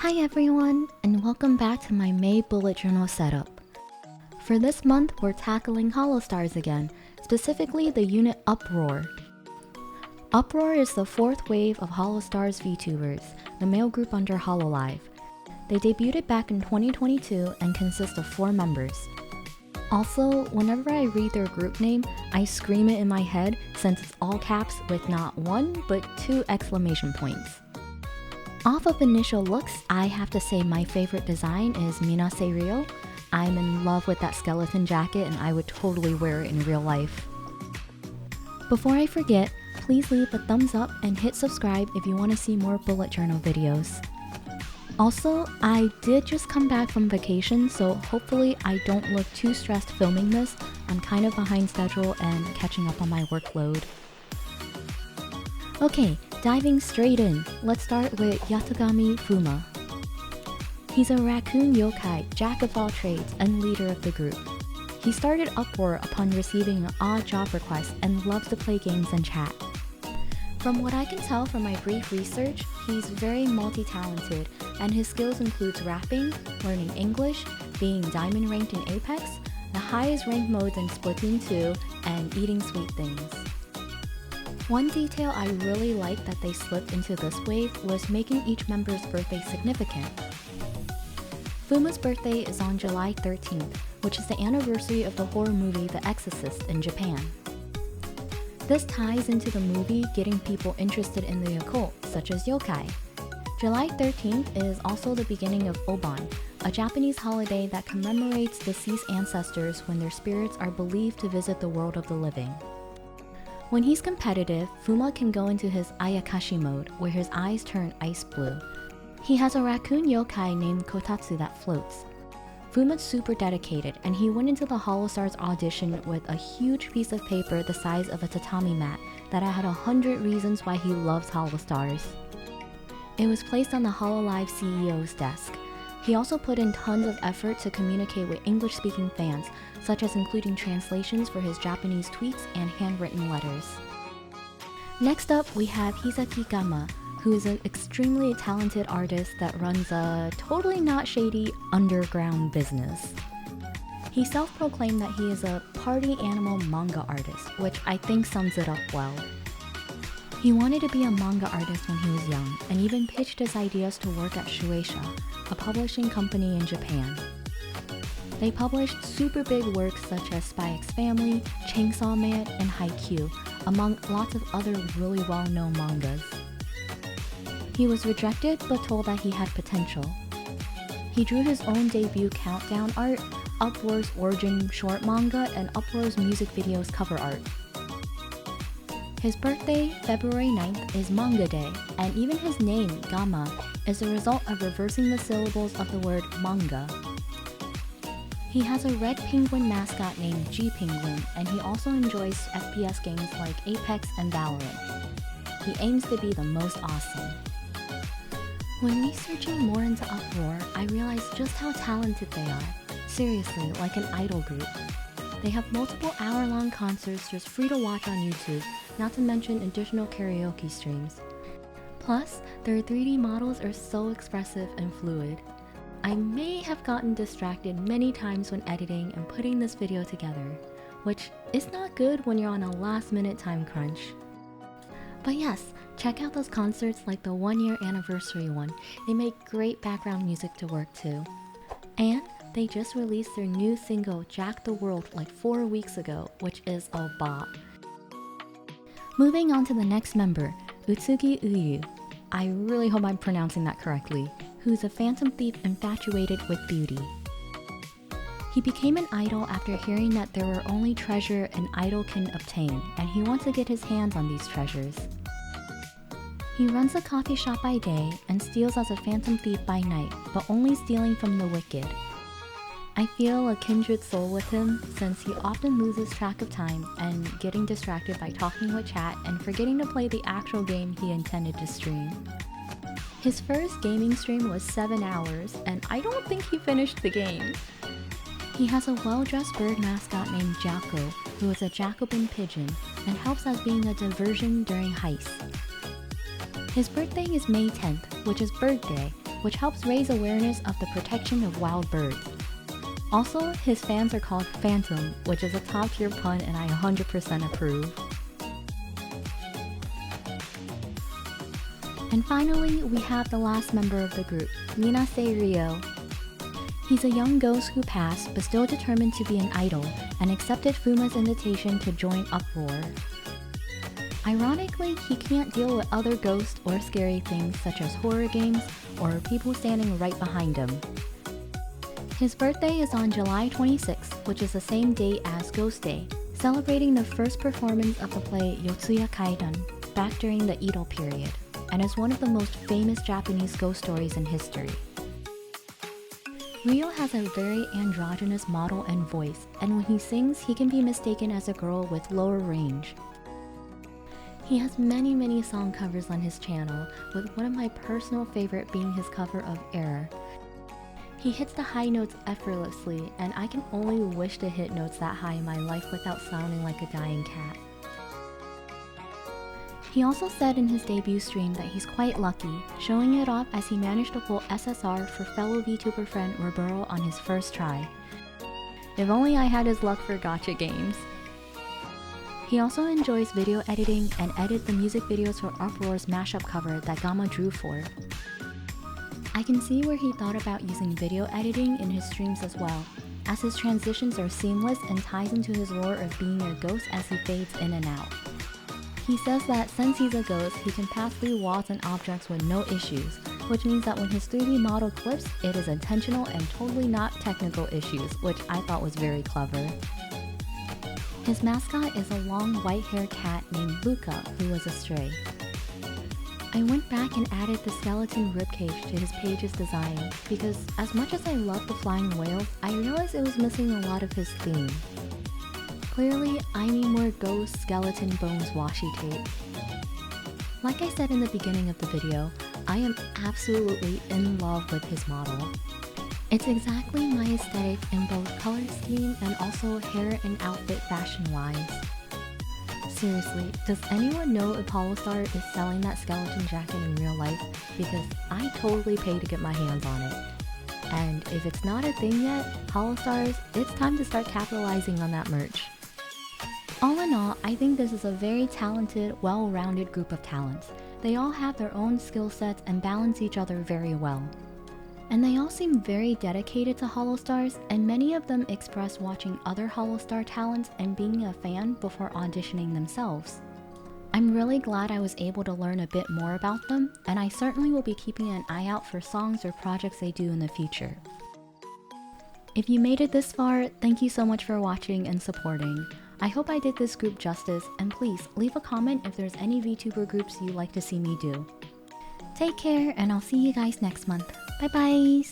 Hi everyone, and welcome back to my May bullet journal setup. For this month, we're tackling HOLOSTARS again, specifically the unit Uproar. Uproar is the fourth wave of HOLOSTARS VTubers, the male group under HOLOLIVE. They debuted back in 2022 and consist of 4 members. Also, whenever I read their group name, I scream it in my head since it's all caps with not 1 but 2 exclamation points. Off of initial looks, I have to say my favorite design is Minase Ryo. I'm in love with that skeleton jacket and I would totally wear it in real life. Before I forget, please leave a thumbs up and hit subscribe if you want to see more bullet journal videos. Also, I did just come back from vacation, so hopefully I don't look too stressed filming this. I'm kind of behind schedule and catching up on my workload. Okay, diving straight in, let's start with Yagami Fuma. He's a raccoon yokai, jack of all trades, and leader of the group. He started Uproar upon receiving an odd job request and loves to play games and chat. From what I can tell from my brief research, he's very multi-talented, and his skills includes rapping, learning English, being diamond ranked in Apex, the highest ranked modes in Splatoon 2, and eating sweet things. One detail I really liked that they slipped into this wave was making each member's birthday significant. Fuma's birthday is on July 13th, which is the anniversary of the horror movie The Exorcist in Japan. This ties into the movie getting people interested in the occult, such as yokai. July 13th is also the beginning of Obon, a Japanese holiday that commemorates deceased ancestors when their spirits are believed to visit the world of the living. When he's competitive, Fuma can go into his Ayakashi mode, where his eyes turn ice blue. He has a raccoon yokai named Kotatsu that floats. Fuma's super dedicated, and he went into the HOLOSTARS audition with a huge piece of paper the size of a tatami mat that had 100 reasons why he loves HOLOSTARS. It was placed on the HOLOLIVE CEO's desk. He also put in tons of effort to communicate with English-speaking fans, such as including translations for his Japanese tweets and handwritten letters. Next up, we have Hisaki Gama, who is an extremely talented artist that runs a totally not shady underground business. He self-proclaimed that he is a party animal manga artist, which I think sums it up well. He wanted to be a manga artist when he was young, and even pitched his ideas to work at Shueisha, a publishing company in Japan. They published super big works such as Spy X Family, Chainsaw Man, and Haikyuu, among lots of other really well-known mangas. He was rejected but told that he had potential. He drew his own debut countdown art, Uproar's origin short manga, and Uproar's music video's cover art. His birthday, February 9th, is Manga Day, and even his name, Gama, is a result of reversing the syllables of the word manga. He has a red penguin mascot named G Penguin, and he also enjoys FPS games like Apex and Valorant. He aims to be the most awesome. When researching more into Uproar, I realized just how talented they are. Seriously, like an idol group. They have multiple hour-long concerts just free to watch on YouTube, not to mention additional karaoke streams. Plus, their 3D models are so expressive and fluid. I may have gotten distracted many times when editing and putting this video together, which is not good when you're on a last-minute time crunch. But yes, check out those concerts like the 1-year anniversary one. They make great background music to work to. And they just released their new single Jack the World like 4 weeks ago, which is a bop. Moving on to the next member, Utsugi Uyu. I really hope I'm pronouncing that correctly, who's a phantom thief infatuated with beauty. He became an idol after hearing that there were only treasure an idol can obtain, and he wants to get his hands on these treasures. He runs a coffee shop by day and steals as a phantom thief by night, but only stealing from the wicked. I feel a kindred soul with him since he often loses track of time and getting distracted by talking with chat and forgetting to play the actual game he intended to stream. His first gaming stream was 7 hours, and I don't think he finished the game. He has a well-dressed bird mascot named Jacko, who is a Jacobin pigeon and helps as being a diversion during heists. His birthday is May 10th, which is Bird Day, which helps raise awareness of the protection of wild birds. Also, his fans are called Phantom, which is a top-tier pun and I 100% approve. And finally, we have the last member of the group, Minase Ryo. He's a young ghost who passed but still determined to be an idol and accepted Fuma's invitation to join Uproar. Ironically, he can't deal with other ghosts or scary things such as horror games or people standing right behind him. His birthday is on July 26th, which is the same date as Ghost Day, celebrating the first performance of the play Yotsuya Kaidan, back during the Edo period, and is one of the most famous Japanese ghost stories in history. Ryo has a very androgynous model and voice, and when he sings, he can be mistaken as a girl with lower range. He has many song covers on his channel, with one of my personal favorite being his cover of Error. He hits the high notes effortlessly, and I can only wish to hit notes that high in my life without sounding like a dying cat. He also said in his debut stream that he's quite lucky, showing it off as he managed to pull SSR for fellow VTuber friend Ruro on his first try. If only I had his luck for gacha games. He also enjoys video editing and edited the music videos for Uproar's mashup cover that Gamma drew for. I can see where he thought about using video editing in his streams as well, as his transitions are seamless and ties into his lore of being a ghost as he fades in and out. He says that since he's a ghost, he can pass through walls and objects with no issues, which means that when his 3D model clips, it is intentional and totally not technical issues, which I thought was very clever. His mascot is a long white-haired cat named Luca, who was a stray. I went back and added the skeleton ribcage to his page's design because as much as I love the flying whales, I realized it was missing a lot of his theme. Clearly, I need more ghost skeleton bones washi tape. Like I said in the beginning of the video, I am absolutely in love with his model. It's exactly my aesthetic in both color scheme and also hair and outfit fashion-wise. Seriously, does anyone know if HOLOSTAR is selling that skeleton jacket in real life? Because I totally pay to get my hands on it. And if it's not a thing yet, HOLOSTARs, it's time to start capitalizing on that merch. All in all, I think this is a very talented, well-rounded group of talents. They all have their own skill sets and balance each other very well. And they all seem very dedicated to HOLOSTARs, and many of them express watching other HOLOSTAR talents and being a fan before auditioning themselves. I'm really glad I was able to learn a bit more about them, and I certainly will be keeping an eye out for songs or projects they do in the future. If you made it this far, thank you so much for watching and supporting. I hope I did this group justice, and please leave a comment if there's any VTuber groups you'd like to see me do. Take care, and I'll see you guys next month. Bye bye!